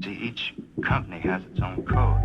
See, each company has its own codes.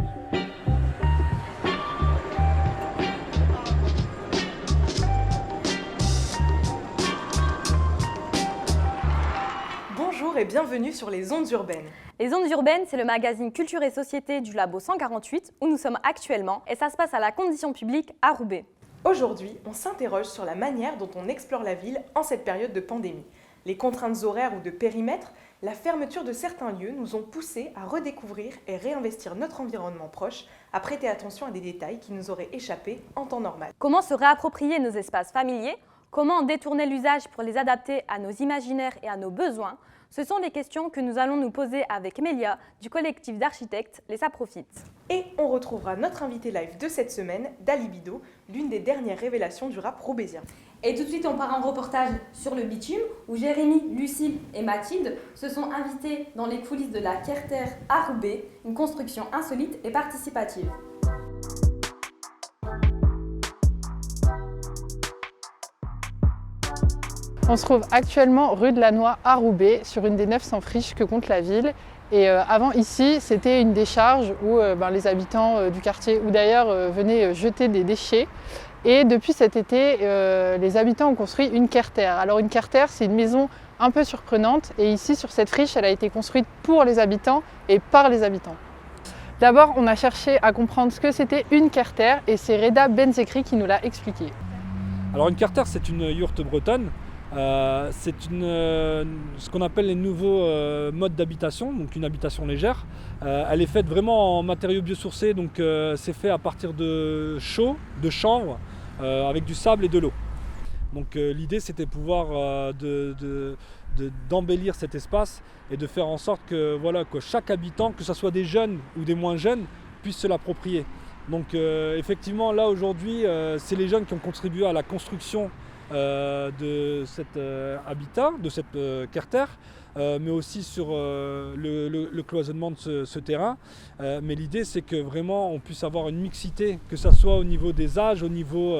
Bonjour et bienvenue sur les Ondes Urbaines. Les Ondes Urbaines, c'est le magazine Culture et Société du Labo 148 où nous sommes actuellement et ça se passe à la Condition publique à Roubaix. Aujourd'hui, on s'interroge sur la manière dont on explore la ville en cette période de pandémie. Les contraintes horaires ou de périmètre, la fermeture de certains lieux nous ont poussés à redécouvrir et réinvestir notre environnement proche, à prêter attention à des détails qui nous auraient échappé en temps normal. Comment se réapproprier nos espaces familiers? Comment en détourner l'usage pour les adapter à nos imaginaires et à nos besoins? Ce sont les questions que nous allons nous poser avec Mélia du collectif d'architectes Les Saprofites. Et on retrouvera notre invité live de cette semaine, Dalibido, l'une des dernières révélations du rap roubaisien. Et tout de suite, on part en reportage sur le bitume où Jérémy, Lucille et Mathilde se sont invités dans les coulisses de la Kerter à Roubaix, une construction insolite et participative. On se trouve actuellement rue de la Noix à Roubaix, sur une des 900 friches que compte la ville. Et avant ici, c'était une décharge où les habitants du quartier ou d'ailleurs venaient jeter des déchets. Et depuis cet été, les habitants ont construit une Kerter. Alors une Kerter, c'est une maison un peu surprenante. Et ici, sur cette friche, elle a été construite pour les habitants et par les habitants. D'abord, on a cherché à comprendre ce que c'était une Kerter et c'est Reda Benzekri qui nous l'a expliqué. Alors une Kerter, c'est une yourte bretonne. C'est ce qu'on appelle les nouveaux modes d'habitation, donc une habitation légère. Elle est faite vraiment en matériaux biosourcés, donc c'est fait à partir de chaux, de chanvre, avec du sable et de l'eau. Donc l'idée c'était pouvoir d'embellir cet espace et de faire en sorte que, voilà, que chaque habitant, que ce soit des jeunes ou des moins jeunes, puisse se l'approprier. Donc effectivement là aujourd'hui c'est les jeunes qui ont contribué à la construction de cet habitat, de cette Kerter, mais aussi sur le cloisonnement de ce terrain. Mais l'idée c'est que vraiment on puisse avoir une mixité, que ce soit au niveau des âges, au niveau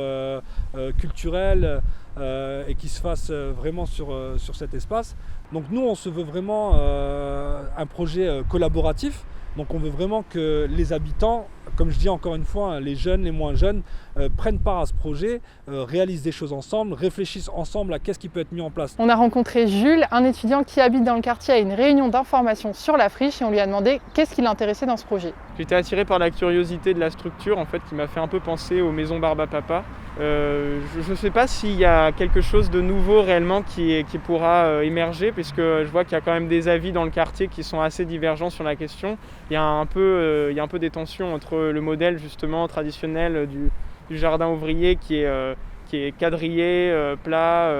culturel, et qui se fasse vraiment sur cet espace. Donc nous on se veut vraiment un projet collaboratif. Donc on veut vraiment que les habitants, comme je dis encore une fois, les jeunes, les moins jeunes, prennent part à ce projet, réalisent des choses ensemble, réfléchissent ensemble à qu'est-ce qui peut être mis en place. On a rencontré Jules, un étudiant qui habite dans le quartier, à une réunion d'information sur la friche et on lui a demandé qu'est-ce qui l'intéressait dans ce projet. J'étais attiré par la curiosité de la structure en fait, qui m'a fait un peu penser aux maisons Barbapapa. Je ne sais pas s'il y a quelque chose de nouveau réellement qui pourra émerger, puisque je vois qu'il y a quand même des avis dans le quartier qui sont assez divergents sur la question. Il y a un peu des tensions entre le modèle justement traditionnel du jardin ouvrier qui est quadrillé, plat,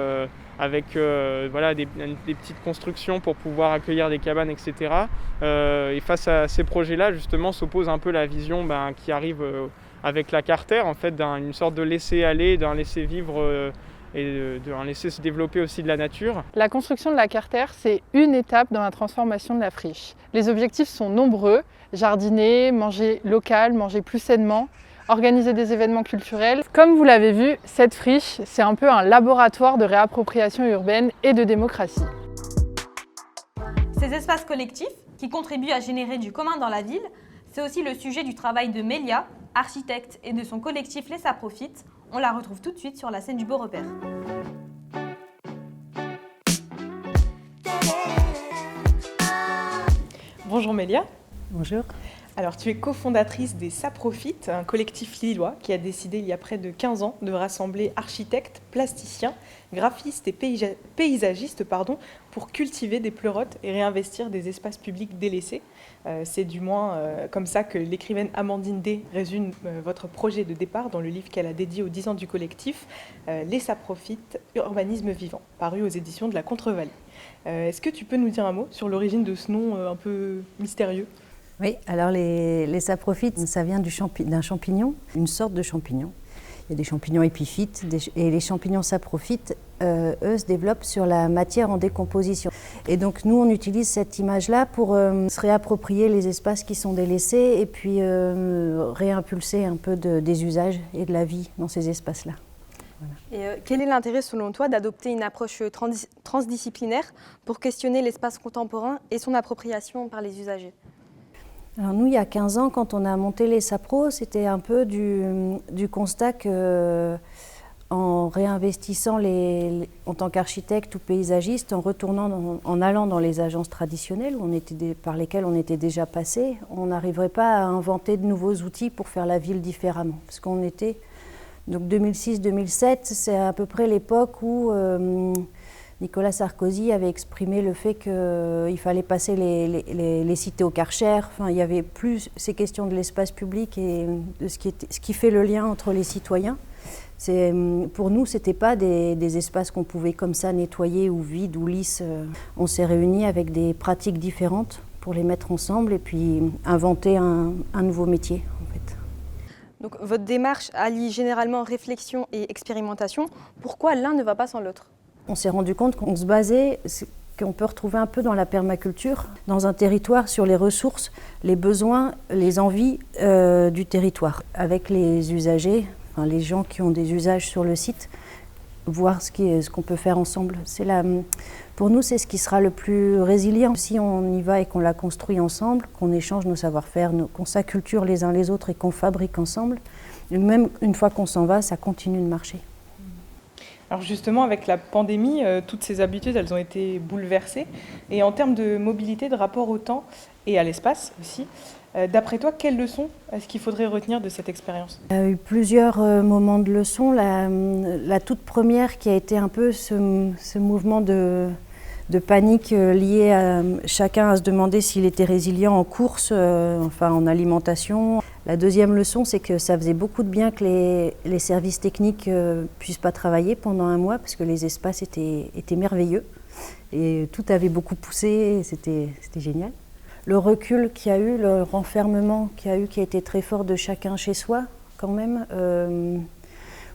avec des petites constructions pour pouvoir accueillir des cabanes, etc. Et face à ces projets-là, justement, s'oppose un peu la vision qui arrive avec la Kerter, en fait, d'une sorte de laisser-aller, d'un laisser-vivre et d'un laisser se développer aussi de la nature. La construction de la Kerter, c'est une étape dans la transformation de la friche. Les objectifs sont nombreux: jardiner, manger local, manger plus sainement, organiser des événements culturels. Comme vous l'avez vu, cette friche, c'est un peu un laboratoire de réappropriation urbaine et de démocratie. Ces espaces collectifs qui contribuent à générer du commun dans la ville, c'est aussi le sujet du travail de Mélia, architecte, et de son collectif Les Saprofites. On la retrouve tout de suite sur la scène du Beau Repère. Bonjour Mélia. Bonjour. Alors tu es cofondatrice des Saprofites, un collectif lillois qui a décidé il y a près de 15 ans de rassembler architectes, plasticiens, graphistes et paysagistes pour cultiver des pleurotes et réinvestir des espaces publics délaissés. C'est du moins comme ça que l'écrivaine Amandine D résume votre projet de départ dans le livre qu'elle a dédié aux 10 ans du collectif, Les Saprofites, urbanisme vivant, paru aux éditions de la Contrevallée. Est-ce que tu peux nous dire un mot sur l'origine de ce nom un peu mystérieux ? Oui, alors les saprofites, ça vient d'un champignon, une sorte de champignon. Il y a des champignons épiphytes et les champignons saprophytes, eux, se développent sur la matière en décomposition. Et donc nous, on utilise cette image-là pour se réapproprier les espaces qui sont délaissés et puis réimpulser un peu des usages et de la vie dans ces espaces-là. Voilà. Et quel est l'intérêt, selon toi, d'adopter une approche transdisciplinaire pour questionner l'espace contemporain et son appropriation par les usagers ? Alors nous, il y a 15 ans, quand on a monté les SAPRO, c'était un peu du constat que, en réinvestissant en tant qu'architecte ou paysagiste, en retournant, en allant dans les agences traditionnelles par lesquelles on était déjà passé, on n'arriverait pas à inventer de nouveaux outils pour faire la ville différemment. Parce qu'on était, donc 2006-2007, c'est à peu près l'époque où Nicolas Sarkozy avait exprimé le fait qu'il fallait passer les cités au Karcher. Enfin, il n'y avait plus ces questions de l'espace public et de ce qui fait le lien entre les citoyens. Pour nous, ce n'était pas des espaces qu'on pouvait comme ça nettoyer ou vides ou lisses. On s'est réunis avec des pratiques différentes pour les mettre ensemble et puis inventer un nouveau métier, en fait. Donc, votre démarche allie généralement réflexion et expérimentation. Pourquoi l'un ne va pas sans l'autre? On s'est rendu compte qu'on se basait, qu'on peut retrouver un peu dans la permaculture, dans un territoire sur les ressources, les besoins, les envies du territoire, avec les usagers, enfin, les gens qui ont des usages sur le site, voir ce qu'on peut faire ensemble. Pour nous, c'est ce qui sera le plus résilient. Si on y va et qu'on la construit ensemble, qu'on échange nos savoir-faire, qu'on s'acculture les uns les autres et qu'on fabrique ensemble, même une fois qu'on s'en va, ça continue de marcher. Alors justement, avec la pandémie, toutes ces habitudes, elles ont été bouleversées. Et en termes de mobilité, de rapport au temps et à l'espace aussi, d'après toi, quelles leçons est-ce qu'il faudrait retenir de cette expérience? Il y a eu plusieurs moments de leçons. La toute première qui a été un peu ce mouvement de panique lié à chacun à se demander s'il était résilient en course, enfin en alimentation. La deuxième leçon, c'est que ça faisait beaucoup de bien que les services techniques puissent pas travailler pendant un mois parce que les espaces étaient merveilleux et tout avait beaucoup poussé, c'était génial. Le recul qu'il y a eu, le renfermement qu'il y a eu, qui a été très fort de chacun chez soi quand même,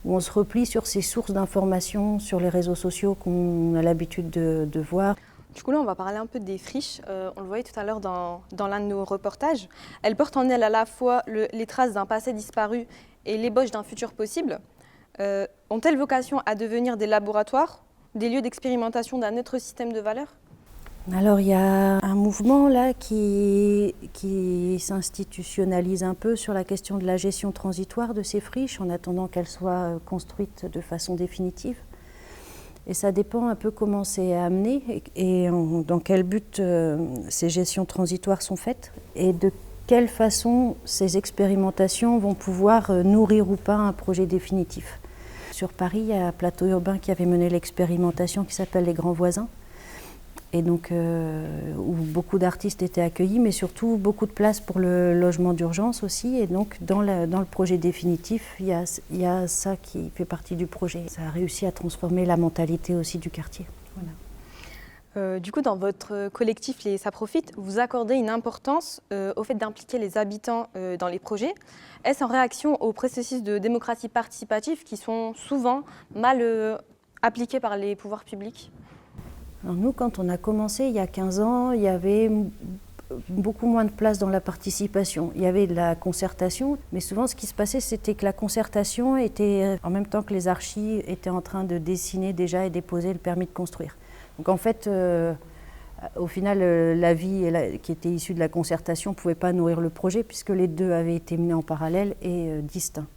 où on se replie sur ces sources d'informations, sur les réseaux sociaux qu'on a l'habitude de voir. Du coup, là, on va parler un peu des friches. On le voyait tout à l'heure dans l'un de nos reportages. Elles portent en elles à la fois les traces d'un passé disparu et l'ébauche d'un futur possible. Ont-elles vocation à devenir des laboratoires, des lieux d'expérimentation d'un autre système de valeurs? Alors il y a un mouvement là qui s'institutionnalise un peu sur la question de la gestion transitoire de ces friches en attendant qu'elles soient construites de façon définitive. Et ça dépend un peu comment c'est amené et dans quel but ces gestions transitoires sont faites et de quelle façon ces expérimentations vont pouvoir nourrir ou pas un projet définitif. Sur Paris, il y a un plateau urbain qui avait mené l'expérimentation qui s'appelle Les Grands Voisins. Et donc, où beaucoup d'artistes étaient accueillis, mais surtout beaucoup de place pour le logement d'urgence aussi. Et donc, dans le projet définitif, il y a ça qui fait partie du projet. Ça a réussi à transformer la mentalité aussi du quartier. Voilà. Du coup, dans votre collectif Les Ça Profite, vous accordez une importance au fait d'impliquer les habitants dans les projets. Est-ce en réaction aux processus de démocratie participative qui sont souvent mal appliqués par les pouvoirs publics ? Alors nous, quand on a commencé il y a 15 ans, il y avait beaucoup moins de place dans la participation. Il y avait de la concertation, mais souvent ce qui se passait, c'était que la concertation était, en même temps que les archis étaient en train de dessiner déjà et déposer le permis de construire. Donc en fait, au final, l'avis qui était issu de la concertation ne pouvait pas nourrir le projet puisque les deux avaient été menés en parallèle et distincts.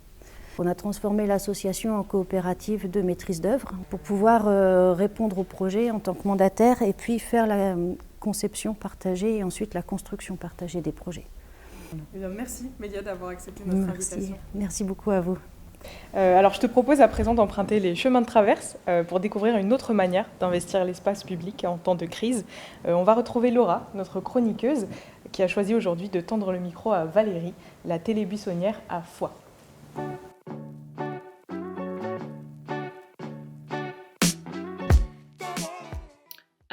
On a transformé l'association en coopérative de maîtrise d'œuvre pour pouvoir répondre au projet en tant que mandataire et puis faire la conception partagée et ensuite la construction partagée des projets. Eh bien, merci Mélia d'avoir accepté notre invitation. Merci beaucoup à vous. Alors je te propose à présent d'emprunter les chemins de traverse pour découvrir une autre manière d'investir l'espace public en temps de crise. On va retrouver Laura, notre chroniqueuse, qui a choisi aujourd'hui de tendre le micro à Valérie, la télébuissonnière à Foix.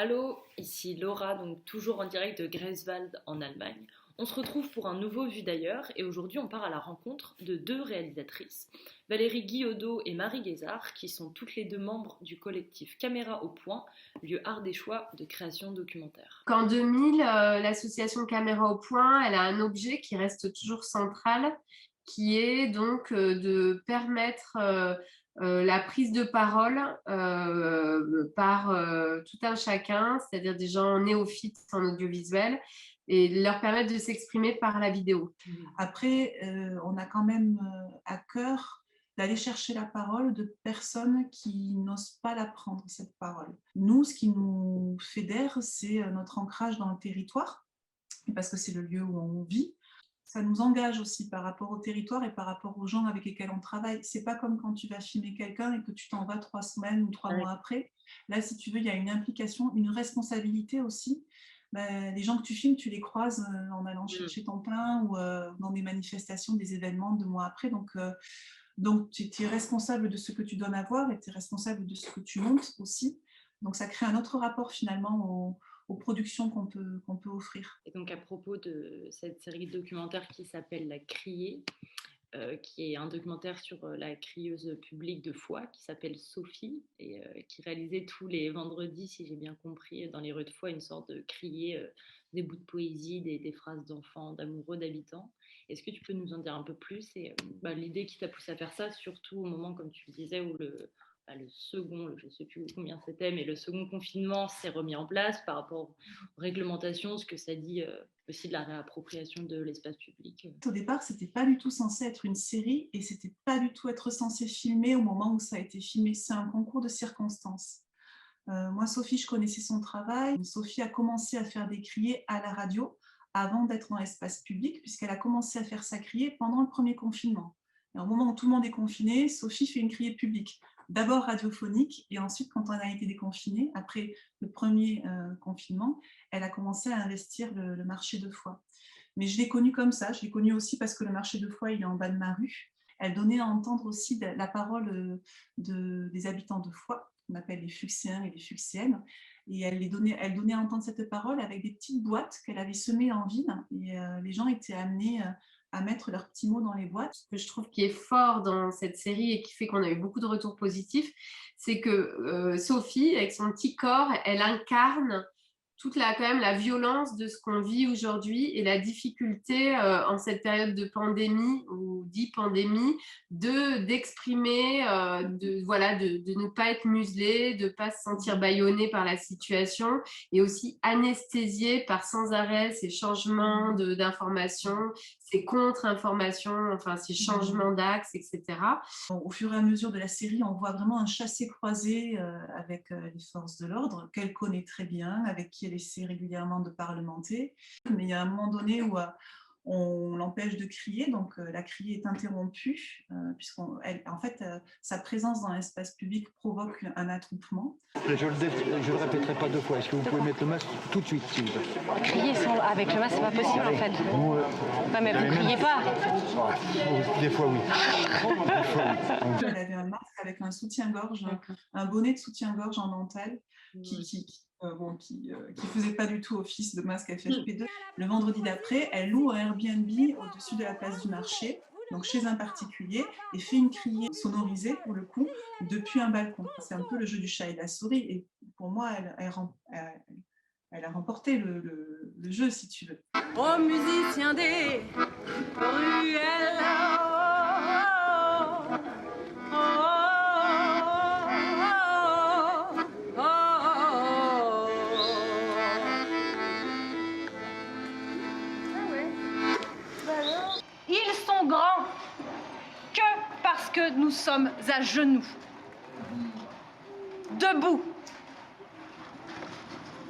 Allô, ici Laura, donc toujours en direct de Greifswald en Allemagne. On se retrouve pour un nouveau Vue d'ailleurs et aujourd'hui on part à la rencontre de deux réalisatrices, Valérie Guillaudot et Marie Guézard, qui sont toutes les deux membres du collectif Caméra au Point, lieu ardéchois de création documentaire. En 2000, l'association Caméra au Point, elle a un objet qui reste toujours central, qui est donc de permettre la prise de parole par tout un chacun, c'est-à-dire des gens néophytes en audiovisuel, et leur permettre de s'exprimer par la vidéo. Après, on a quand même à cœur d'aller chercher la parole de personnes qui n'osent pas la prendre, cette parole. Nous, ce qui nous fédère, c'est notre ancrage dans le territoire, parce que c'est le lieu où on vit. Ça nous engage aussi par rapport au territoire et par rapport aux gens avec lesquels on travaille. C'est pas comme quand tu vas filmer quelqu'un et que tu t'en vas 3 semaines ou 3 mois après. Là, si tu veux, il y a une implication, une responsabilité aussi. Les gens que tu filmes, tu les croises en allant chercher ton pain ou dans des manifestations, des événements 2 mois après. Donc tu es responsable de ce que tu donnes à voir et tu es responsable de ce que tu montes aussi. Donc ça crée un autre rapport finalement aux productions qu'on peut offrir. Et donc à propos de cette série de documentaires qui s'appelle La Criée, qui est un documentaire sur la crieuse publique de Foix, qui s'appelle Sophie, et qui réalisait tous les vendredis, si j'ai bien compris, dans les rues de Foix, une sorte de criée, des bouts de poésie, des phrases d'enfants, d'amoureux, d'habitants. Est-ce que tu peux nous en dire un peu plus et l'idée qui t'a poussé à faire ça, surtout au moment, comme tu le disais, où le second, je ne sais plus combien c'était, mais le second confinement s'est remis en place par rapport aux réglementations, ce que ça dit aussi de la réappropriation de l'espace public. Au départ, ce n'était pas du tout censé être une série et ce n'était pas du tout être censé filmer au moment où ça a été filmé. C'est un concours de circonstances. Moi, Sophie, je connaissais son travail. Sophie a commencé à faire des criées à la radio avant d'être dans l'espace public, puisqu'elle a commencé à faire sa criée pendant le premier confinement. Et au moment où tout le monde est confiné, Sophie fait une criée publique. D'abord radiophonique, et ensuite, quand on a été déconfiné, après le premier confinement, elle a commencé à investir le marché de Foix. Mais je l'ai connue comme ça, je l'ai connue aussi parce que le marché de Foix, il est en bas de ma rue. Elle donnait à entendre aussi la parole des habitants de Foix, qu'on appelle les Fuxéens et les Fuxéennes, et elle donnait à entendre cette parole avec des petites boîtes qu'elle avait semées en ville, et les gens étaient amenés à mettre leurs petits mots dans les boîtes. Ce que je trouve qui est fort dans cette série et qui fait qu'on a eu beaucoup de retours positifs, c'est que Sophie, avec son petit corps, elle incarne toute quand même la violence de ce qu'on vit aujourd'hui et la difficulté en cette période de pandémie ou d'e-pandémie d'exprimer, de ne pas être muselé, de ne pas se sentir bâillonné par la situation et aussi anesthésié par sans arrêt ces changements d'informations, ces contre-informations, enfin ces changements d'axe, etc. Au fur et à mesure de la série, on voit vraiment un chassé-croisé avec les forces de l'ordre, qu'elle connaît très bien, avec qui elle essaie régulièrement de parlementer. Mais il y a un moment donné où on l'empêche de crier, donc la criée est interrompue, puisqu'en fait, sa présence dans l'espace public provoque un attroupement. Je le répéterai pas 2 fois. Est-ce que vous pouvez mettre le masque tout de suite, s'il vous plaît? Crier avec le masque, c'est pas possible en fait. Ouais, mais vous criez pas. Des fois, oui. Elle avait un masque avec un soutien-gorge, un bonnet de soutien-gorge en dentelle qui faisait pas du tout office de masque FFP2. Le vendredi d'après, elle loue un Airbnb au-dessus de la place du marché, donc chez un particulier, et fait une criée sonorisée, pour le coup, depuis un balcon. C'est un peu le jeu du chat et de la souris, et pour moi, elle a remporté le jeu, si tu veux. Aux musiciens des ruelles, ils sont grands que parce que nous sommes à genoux, debout,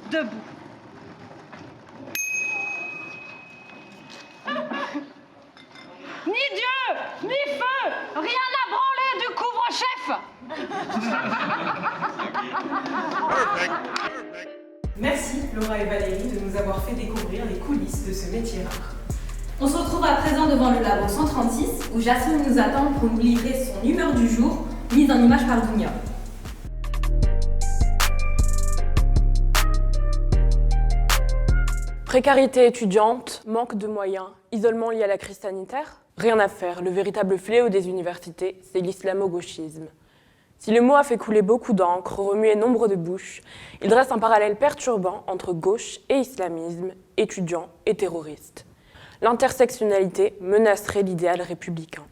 debout. Ni Dieu, ni feu, rien n'a branlé du couvre-chef. Merci Laura et Valérie de nous avoir fait découvrir les coulisses de ce métier rare. On se retrouve à présent devant le labo 136 où Jasmine nous attend pour nous livrer son humeur du jour, mise en image par Dounia. Précarité étudiante, manque de moyens, isolement lié à la crise sanitaire. Rien à faire, le véritable fléau des universités, c'est l'islamo-gauchisme. Si le mot a fait couler beaucoup d'encre, remuer nombre de bouches, il dresse un parallèle perturbant entre gauche et islamisme, étudiants et terroristes. L'intersectionnalité menacerait l'idéal républicain.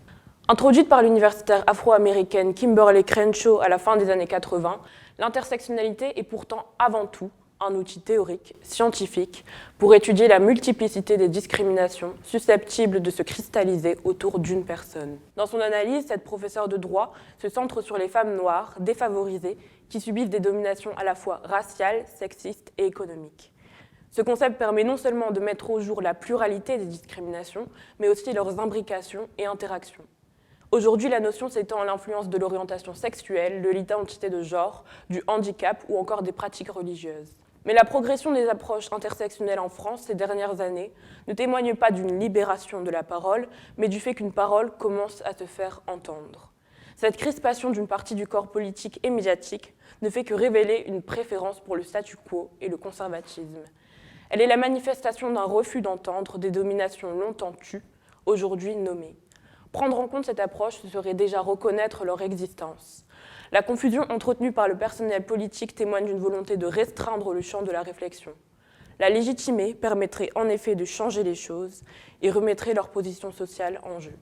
Introduite par l'universitaire afro-américaine Kimberlé Crenshaw à la fin des années 80, l'intersectionnalité est pourtant avant tout un outil théorique, scientifique, pour étudier la multiplicité des discriminations susceptibles de se cristalliser autour d'une personne. Dans son analyse, cette professeure de droit se centre sur les femmes noires, défavorisées, qui subissent des dominations à la fois raciales, sexistes et économiques. Ce concept permet non seulement de mettre au jour la pluralité des discriminations, mais aussi leurs imbrications et interactions. Aujourd'hui, la notion s'étend à l'influence de l'orientation sexuelle, de l'identité de genre, du handicap ou encore des pratiques religieuses. Mais la progression des approches intersectionnelles en France ces dernières années ne témoigne pas d'une libération de la parole, mais du fait qu'une parole commence à se faire entendre. Cette crispation d'une partie du corps politique et médiatique ne fait que révéler une préférence pour le statu quo et le conservatisme. Elle est la manifestation d'un refus d'entendre des dominations longtemps tues, aujourd'hui nommées. Prendre en compte cette approche, ce serait déjà reconnaître leur existence. La confusion entretenue par le personnel politique témoigne d'une volonté de restreindre le champ de la réflexion. La légitimer permettrait en effet de changer les choses et remettrait leur position sociale en jeu.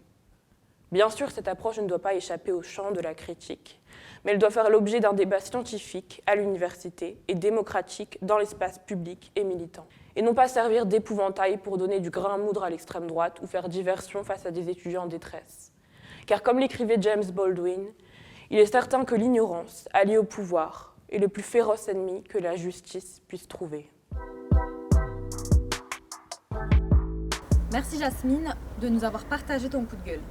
Bien sûr, cette approche ne doit pas échapper au champ de la critique, mais elle doit faire l'objet d'un débat scientifique à l'université et démocratique dans l'espace public et militant, et non pas servir d'épouvantail pour donner du grain à moudre à l'extrême droite ou faire diversion face à des étudiants en détresse. Car comme l'écrivait James Baldwin, il est certain que l'ignorance, alliée au pouvoir, est le plus féroce ennemi que la justice puisse trouver. Merci Jasmine de nous avoir partagé ton coup de gueule.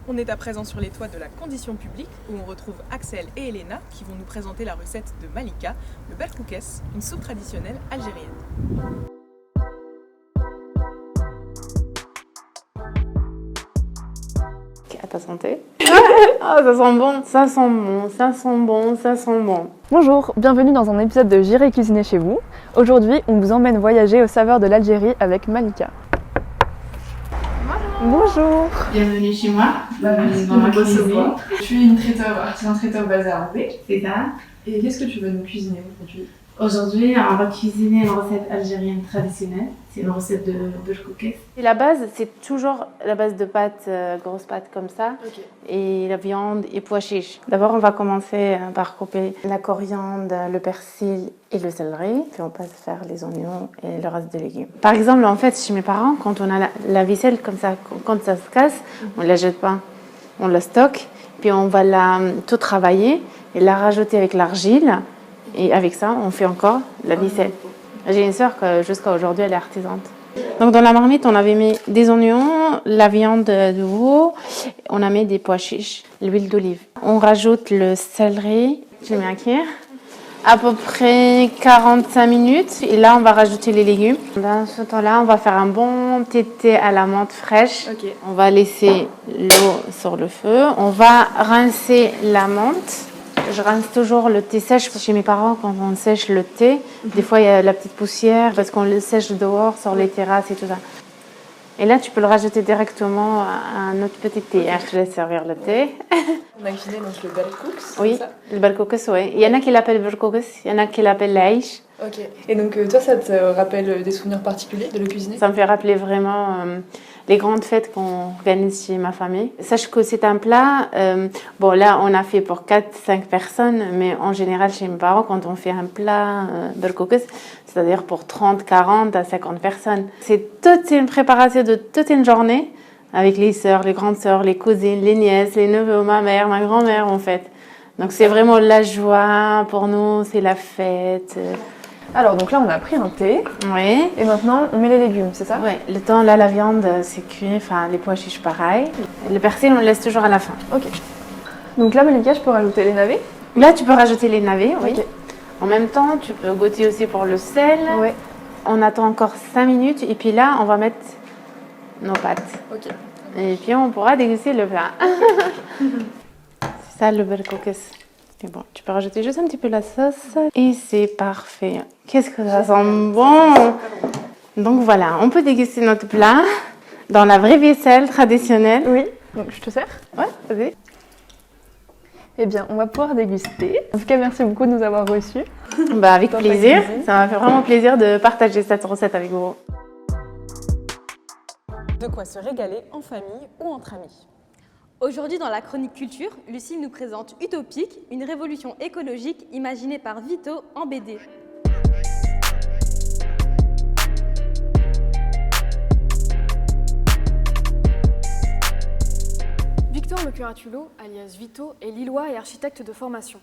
On est à présent sur les toits de la condition publique où on retrouve Axel et Elena qui vont nous présenter la recette de Malika, le berkoukes, une soupe traditionnelle algérienne. À ta santé. Ah, ça sent bon, ça sent bon, ça sent bon, ça sent bon. Bonjour, bienvenue dans un épisode de J'irai cuisiner chez vous. Aujourd'hui, on vous emmène voyager aux saveurs de l'Algérie avec Malika. Bonjour. Bienvenue chez moi. Merci dans de ma nous recevoir. cuisine. Tu es un traiteur basé à Roubaix. C'est ça. Et qu'est-ce que tu veux nous cuisiner aujourd'hui? Aujourd'hui, on va cuisiner une recette algérienne traditionnelle. C'est une recette de berkoukes. Et la base, c'est toujours la base de pâtes, grosses pâtes comme ça, et la viande et pois chiches. D'abord, on va commencer par couper la coriandre, le persil et le céleri, puis on passe faire les oignons et le reste des légumes. Par exemple, en fait, chez mes parents, quand on a la vaisselle comme ça, quand ça se casse, on ne la jette pas, on la stocke, puis on va la tout travailler et la rajouter avec l'argile. Et avec ça, on fait encore la vaisselle. J'ai une sœur que jusqu'à aujourd'hui, elle est artisante. Donc dans la marmite, on avait mis des oignons, la viande de veau, on a mis des pois chiches, l'huile d'olive. On rajoute le céleri, je le mets à cuire, à peu près 45 minutes. Et là, on va rajouter les légumes. Dans ce temps-là, on va faire un bon thé à la menthe fraîche. On va laisser l'eau sur le feu. On va rincer la menthe. Je rince toujours le thé sèche. Chez mes parents, quand on sèche le thé, des fois il y a la petite poussière parce qu'on le sèche dehors sur les terrasses et tout ça. Et là, tu peux le rajouter directement à un autre petit thé. Je te laisse servir le thé. On a cuisiné donc le berkoukes. Oui, le berkoukes, oui. Il y en a qui l'appellent berkoukes, il y en a qui l'appellent l'aïch. Ok. Et donc toi, ça te rappelle des souvenirs particuliers de le cuisiner? Ça me fait rappeler vraiment les grandes fêtes qu'on organise chez ma famille. Sache que c'est un plat, bon là on a fait pour 4-5 personnes, mais en général chez mes parents, quand on fait un plat berkoukes, c'est-à-dire pour 30, 40 à 50 personnes. C'est toute une préparation de toute une journée avec les sœurs, les grandes sœurs, les cousines, les nièces, les neveux, ma mère, ma grand-mère en fait. Donc c'est vraiment la joie pour nous, c'est la fête. Alors donc là on a pris un thé. Oui. Et maintenant on met les légumes, c'est ça? Oui. Le temps là la viande c'est cuit, enfin les pois chiches pareil. Le persil on le laisse toujours à la fin. Ok. Donc là Malika, je peux rajouter les navets? Là tu peux rajouter les navets, oui. Okay. En même temps tu peux goûter aussi pour le sel. Oui. On attend encore 5 minutes et puis là on va mettre nos pâtes. Ok. Et puis on pourra déguster le plat. C'est ça le berkoukes. Et bon, tu peux rajouter juste un petit peu la sauce et c'est parfait. Qu'est-ce que ça sent bon! Donc voilà, on peut déguster notre plat dans la vraie vaisselle traditionnelle. Oui, donc je te sers? Ouais, vas-y. Eh bien, on va pouvoir déguster. En tout cas, merci beaucoup de nous avoir reçus. Bah, avec plaisir. Ça m'a fait vraiment plaisir de partager cette recette avec vous. De quoi se régaler en famille ou entre amis. Aujourd'hui, dans la chronique culture, Lucille nous présente Utopique, une révolution écologique imaginée par Vito en BD. Curatulo, alias Vito, est lillois et architecte de formation.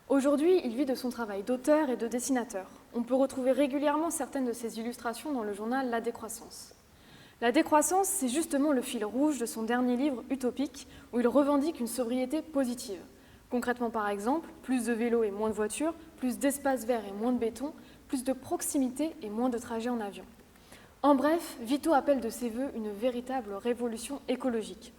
Aujourd'hui, il vit de son travail d'auteur et de dessinateur. On peut retrouver régulièrement certaines de ses illustrations dans le journal La Décroissance. La décroissance, c'est justement le fil rouge de son dernier livre Utopique, où il revendique une sobriété positive. Concrètement, par exemple, plus de vélos et moins de voitures, plus d'espaces verts et moins de béton, plus de proximité et moins de trajets en avion. En bref, Vito appelle de ses voeux une véritable révolution écologique.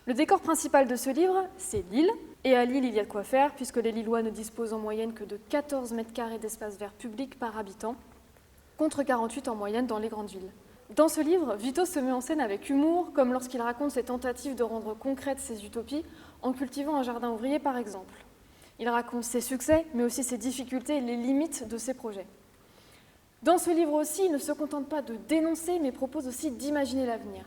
Le décor principal de ce livre, c'est Lille. Et à Lille, il y a de quoi faire, puisque les Lillois ne disposent en moyenne que de 14 mètres carrés d'espace vert public par habitant, contre 48 en moyenne dans les grandes villes. Dans ce livre, Vito se met en scène avec humour, comme lorsqu'il raconte ses tentatives de rendre concrètes ses utopies en cultivant un jardin ouvrier par exemple. Il raconte ses succès, mais aussi ses difficultés et les limites de ses projets. Dans ce livre aussi, il ne se contente pas de dénoncer, mais propose aussi d'imaginer l'avenir.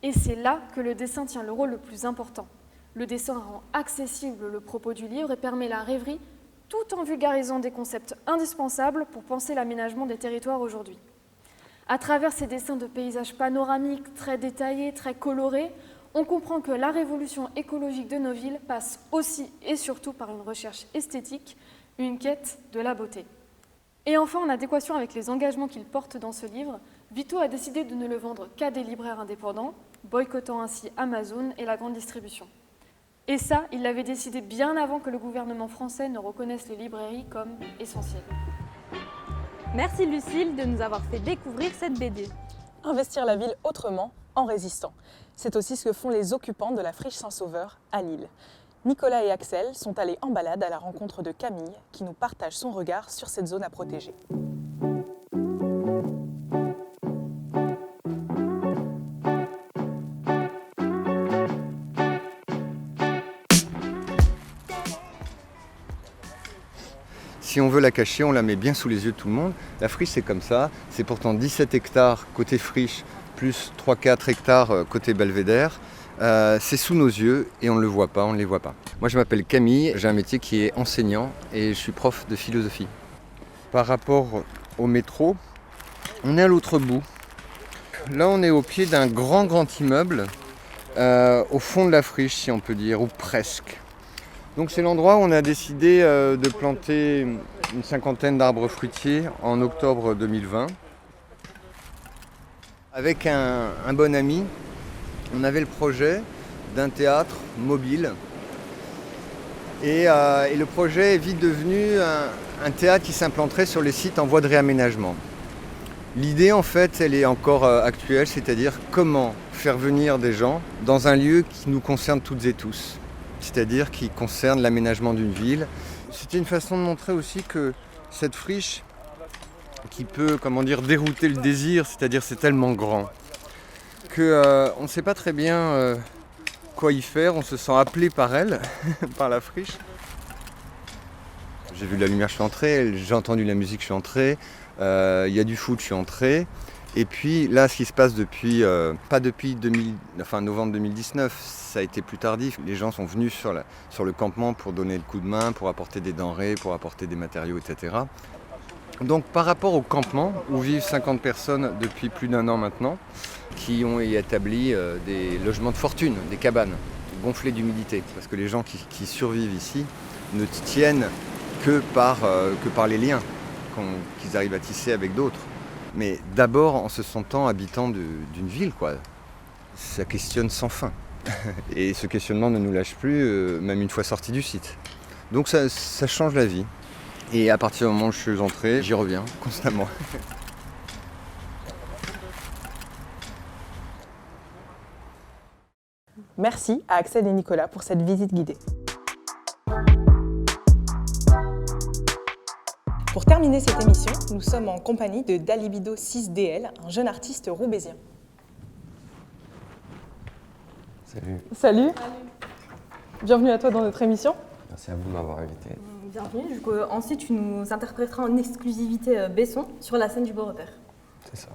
Et c'est là que le dessin tient le rôle le plus important. Le dessin rend accessible le propos du livre et permet la rêverie, tout en vulgarisant des concepts indispensables pour penser l'aménagement des territoires aujourd'hui. À travers ces dessins de paysages panoramiques, très détaillés, très colorés, on comprend que la révolution écologique de nos villes passe aussi et surtout par une recherche esthétique, une quête de la beauté. Et enfin, en adéquation avec les engagements qu'il porte dans ce livre, Vito a décidé de ne le vendre qu'à des libraires indépendants, boycottant ainsi Amazon et la grande distribution. Et ça, il l'avait décidé bien avant que le gouvernement français ne reconnaisse les librairies comme essentielles. Merci Lucille de nous avoir fait découvrir cette BD. Investir la ville autrement, en résistant. C'est aussi ce que font les occupants de la friche Saint-Sauveur à Lille. Nicolas et Axel sont allés en balade à la rencontre de Camille, qui nous partage son regard sur cette zone à protéger. Si on veut la cacher, on la met bien sous les yeux de tout le monde. La friche, c'est comme ça. C'est pourtant 17 hectares côté friche, plus 3-4 hectares côté belvédère. C'est sous nos yeux et on ne le voit pas, on ne les voit pas. Moi, je m'appelle Camille, j'ai un métier qui est enseignant et je suis prof de philosophie. Par rapport au métro, on est à l'autre bout. Là, on est au pied d'un grand immeuble, au fond de la friche, si on peut dire, ou presque. Donc c'est l'endroit où on a décidé de planter une 50aine d'arbres fruitiers en octobre 2020. Avec un bon ami, on avait le projet d'un théâtre mobile. Et le projet est vite devenu un théâtre qui s'implanterait sur les sites en voie de réaménagement. L'idée en fait, elle est encore actuelle, c'est-à-dire comment faire venir des gens dans un lieu qui nous concerne toutes et tous. C'est-à-dire qui concerne l'aménagement d'une ville. C'était une façon de montrer aussi que cette friche, qui peut, dérouter le désir, c'est-à-dire c'est tellement grand, qu'on ne sait pas très bien quoi y faire, on se sent appelé par elle, par la friche. J'ai vu la lumière, je suis entré, j'ai entendu la musique, je suis entré, il y a du foot, je suis entré. Et puis là, ce qui se passe depuis, pas depuis novembre 2019, ça a été plus tardif. Les gens sont venus sur le campement pour donner le coup de main, pour apporter des denrées, pour apporter des matériaux, etc. Donc par rapport au campement, où vivent 50 personnes depuis plus d'1 an maintenant, qui ont établi des logements de fortune, des cabanes, gonflées d'humidité. Parce que les gens qui survivent ici ne tiennent que par les liens qu'ils arrivent à tisser avec d'autres. Mais d'abord en se sentant habitant d'une ville, quoi. Ça questionne sans fin. Et ce questionnement ne nous lâche plus, même une fois sorti du site. Donc ça change la vie. Et à partir du moment où je suis entré, j'y reviens constamment. Merci à Axel et Nicolas pour cette visite guidée. Pour terminer cette émission, nous sommes en compagnie de Dalibido 6DL, un jeune artiste roubaisien. Salut. Salut. Bienvenue à toi dans notre émission. Merci à vous de m'avoir invité. Bienvenue. Du coup, ensuite, tu nous interpréteras en exclusivité Besson sur la scène du Beau Repère. C'est ça.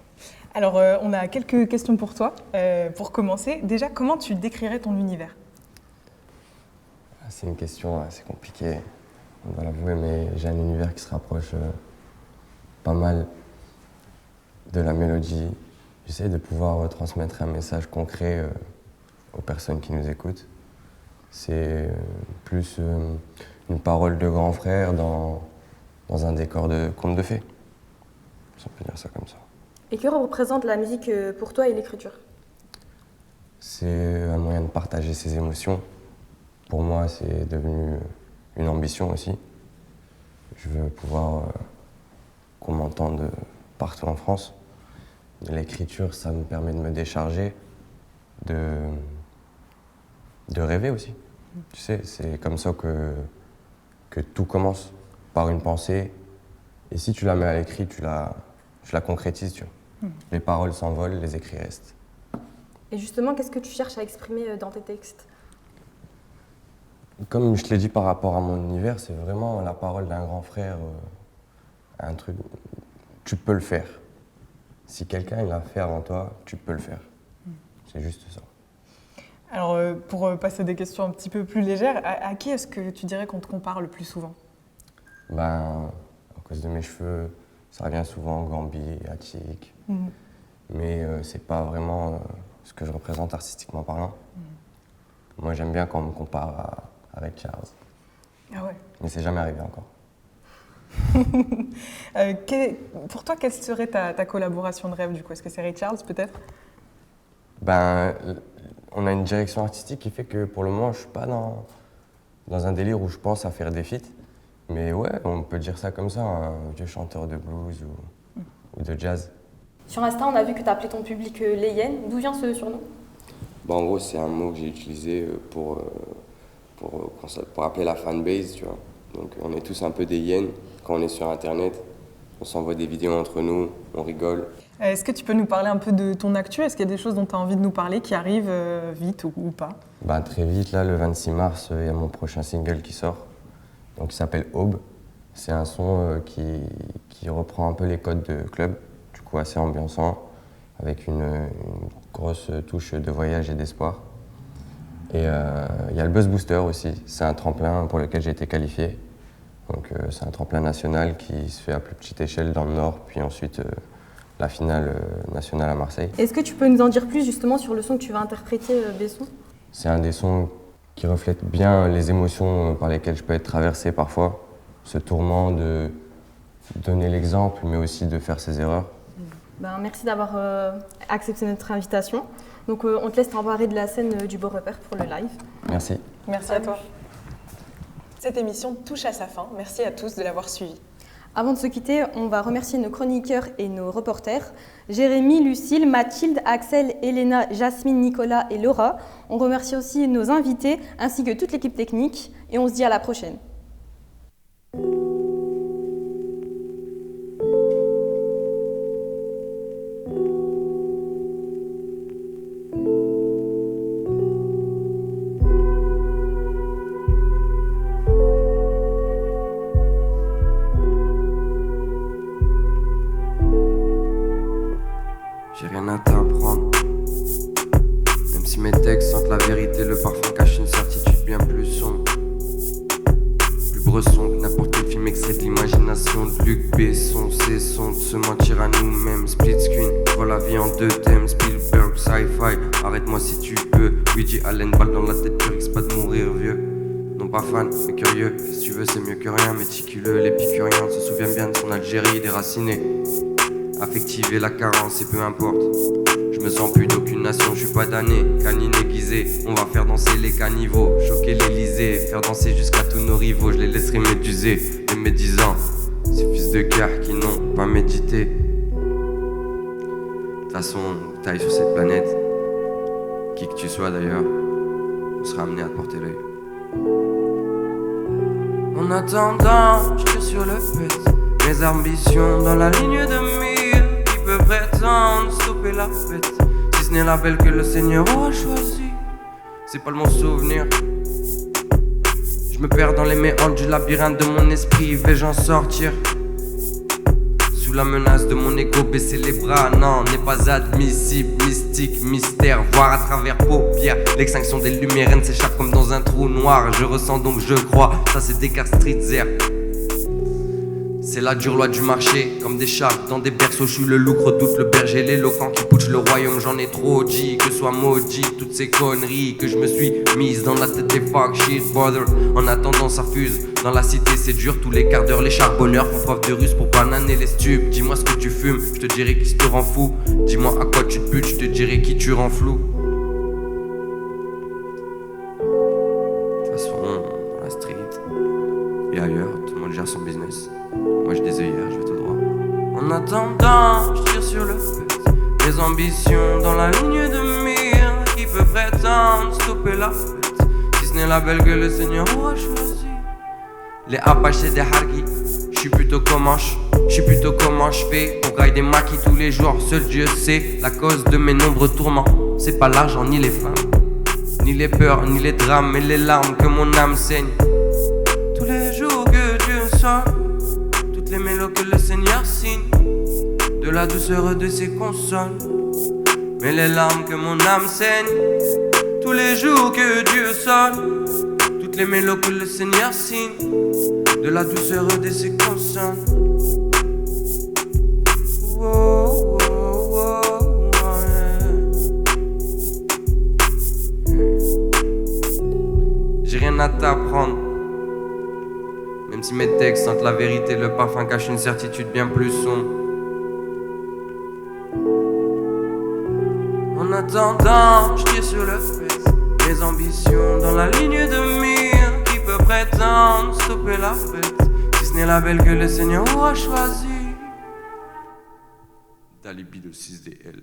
Alors, on a quelques questions pour toi. Pour commencer, déjà, comment tu décrirais ton univers ? C'est une question assez compliquée, on doit l'avouer, mais j'ai un univers qui se rapproche pas mal de la mélodie. J'essaie de pouvoir transmettre un message concret aux personnes qui nous écoutent. C'est plus une parole de grand frère dans un décor de conte de fées. Si on peut dire ça comme ça. Et que représente la musique pour toi et l'écriture? C'est un moyen de partager ses émotions. Pour moi, c'est devenu une ambition aussi. Je veux pouvoir qu'on m'entende partout en France. L'écriture, ça me permet de me décharger, de rêver aussi. Tu sais, c'est comme ça que tout commence, par une pensée. Et si tu la mets à l'écrit, tu la concrétises, tu vois. Les paroles s'envolent, les écrits restent. Et justement, qu'est-ce que tu cherches à exprimer dans tes textes? Comme je te l'ai dit par rapport à mon univers, c'est vraiment la parole d'un grand frère, un truc, tu peux le faire. Si quelqu'un l'a fait avant toi, tu peux le faire. C'est juste ça. Alors, pour passer à des questions un petit peu plus légères, à qui est-ce que tu dirais qu'on te compare le plus souvent? À cause de mes cheveux, ça revient souvent Gambi, Attic. Mais c'est pas vraiment ce que je représente artistiquement parlant. Moi, j'aime bien quand on me compare à Ray Charles. Ah ouais. Mais c'est jamais arrivé encore. Pour toi, quelle serait ta collaboration de rêve du coup? Est-ce que c'est Ray Charles peut-être? On a une direction artistique qui fait que pour le moment, je suis pas dans un délire où je pense à faire des feats. Mais ouais, on peut dire ça comme ça, un vieux chanteur de blues ou de jazz. Sur Insta, on a vu que tu as appelé ton public les hyènes. D'où vient ce surnom? En gros, c'est un mot que j'ai utilisé pour appeler la fanbase, tu vois. Donc on est tous un peu des hyènes quand on est sur Internet. On s'envoie des vidéos entre nous, on rigole. Est-ce que tu peux nous parler un peu de ton actu? Est-ce qu'il y a des choses dont tu as envie de nous parler qui arrivent vite ou pas? Très vite, là, le 26 mars, il y a mon prochain single qui sort. Donc il s'appelle Aube. C'est un son qui reprend un peu les codes de club, du coup assez ambiançant, avec une grosse touche de voyage et d'espoir. Et il y a le Buzz Booster aussi, c'est un tremplin pour lequel j'ai été qualifié. Donc c'est un tremplin national qui se fait à plus petite échelle dans le Nord, puis ensuite la finale nationale à Marseille. Est-ce que tu peux nous en dire plus justement sur le son que tu vas interpréter, Besson? C'est un des sons qui reflète bien les émotions par lesquelles je peux être traversé parfois. Ce tourment de donner l'exemple, mais aussi de faire ses erreurs. Merci d'avoir accepté notre invitation. Donc on te laisse t'emparer de la scène du Beau Repère pour le live. Merci. Merci à toi. Cette émission touche à sa fin. Merci à tous de l'avoir suivie. Avant de se quitter, on va remercier nos chroniqueurs et nos reporters. Jérémy, Lucille, Mathilde, Axel, Elena, Jasmine, Nicolas et Laura. On remercie aussi nos invités ainsi que toute l'équipe technique. Et on se dit à la prochaine. J'ai rien à t'apprendre. Même si mes textes sentent la vérité, le parfum cache une certitude bien plus sombre. Plus bresson que n'importe quel film excès de l'imagination de Luc Besson. Cessons de se mentir à nous-mêmes. Split screen, vois la vie en deux thèmes. Spielberg, sci-fi, arrête-moi si tu peux. Luigi Allen, balle dans la tête, tu risques pas de mourir vieux. Non pas fan, mais curieux. Si tu veux, c'est mieux que rien. Méticuleux, l'épicurien se souvient bien de son Algérie déracinée. Affectiver la carence et peu importe. Je me sens plus d'aucune nation, je suis pas damné, canine aiguisé. On va faire danser les caniveaux, choquer l'Elysée, faire danser jusqu'à tous nos rivaux. Je les laisserai méduser, les médisants, ces fils de guerre qui n'ont pas médité. De toute façon, taille sur cette planète, qui que tu sois d'ailleurs, on sera amené à te porter l'œil. En attendant, je suis sur le fait. Mes ambitions dans la ligne de mire qui peut prétendre stopper la fête. Si ce n'est la belle que le Seigneur aura choisi, c'est pas le mon souvenir. Je me perds dans les méandres du labyrinthe de mon esprit. Vais-je en sortir? Sous la menace de mon ego, baisser les bras, non, n'est pas admissible. Mystique, mystère, voir à travers paupières. L'extinction des lumières s'échappe comme dans un trou noir. Je ressens donc je crois, ça c'est Descartes Streetzer. C'est la dure loi du marché, comme des sharks dans des berceaux. Je suis le loup, redoute le berger, l'éloquent qui putsch le royaume. J'en ai trop dit, que soit maudit, toutes ces conneries que je me suis mise dans la tête des fuck shit brother. En attendant ça fuse, dans la cité c'est dur, tous les quarts d'heure les charbonneurs font preuve de ruse pour bananer les stupes. Dis-moi ce que tu fumes, je te dirai qui te rend fou. Dis-moi à quoi tu te butes, je te dirai qui tu rends flou. De toute façon, dans la street et ailleurs, tout le monde gère son business. Moi j'ai des œillères, je vais tout droit. En attendant, je tire sur le fait. Mes ambitions dans la ligne de mire. Qui peut prétendre stopper la fête? Si ce n'est la belle que le Seigneur aura choisi. Les Apaches c'est des hargis. J'suis plutôt comment je fais pour grailler des maquis tous les jours. Seul Dieu sait la cause de mes nombreux tourments. C'est pas l'argent ni les femmes, ni les peurs, ni les drames, mais les larmes que mon âme saigne. Tous les jours que Dieu sonne, toutes les mélodies que le Seigneur signe, de la douceur de ses consonnes, mais les larmes que mon âme saigne. Tous les jours que Dieu sonne, toutes les mélodies que le Seigneur signe, de la douceur de ses consonnes. Oh, oh, oh, yeah. J'ai rien à t'apprendre. Même si mes textes sentent la vérité, le parfum cache une certitude bien plus sombre. En attendant, je tire sur le fait. Mes ambitions dans la ligne de mire. Qui peut prétendre stopper la fête? Si ce n'est la belle que le Seigneur aura choisi. Dalibi de 6DL.